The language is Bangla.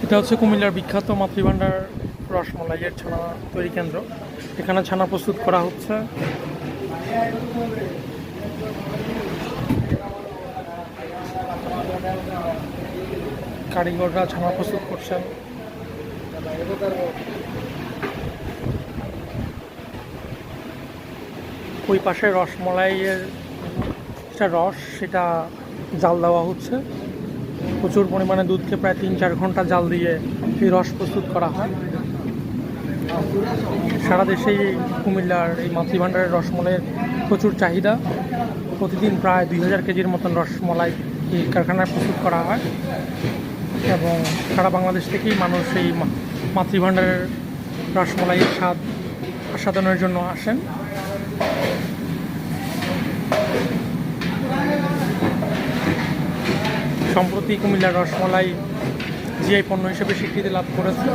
এটা হচ্ছে কুমিল্লার বিখ্যাত মাতৃভান্ডার রসমলাইয়ের ছানা তৈরি কেন্দ্র। এখানে ছানা প্রস্তুত করা হচ্ছে। কারিগররা ছানা প্রস্তুত করছেন। ওই পাশে রসমলাইয়ের যেটা রস সেটা জাল দেওয়া হচ্ছে। প্রচুর পরিমাণে দুধকে প্রায় ৩-৪ ঘন্টা জাল দিয়ে এই রস প্রস্তুত করা হয়। সারা দেশেই কুমিল্লার এই মাতৃভান্ডারের রসমলাইয়ের প্রচুর চাহিদা। প্রতিদিন প্রায় ২,০০০ কেজির মতন রসমলাই এই কারখানায় প্রস্তুত করা হয় এবং সারা বাংলাদেশ থেকেই মানুষ এই মাতৃভান্ডারের রসমলাইয়ের স্বাদ আস্বাদনের জন্য আসেন। সম্প্রতি কুমিল্লার রসমলাই জিআই পণ্য হিসেবে স্বীকৃতি লাভ করেছে।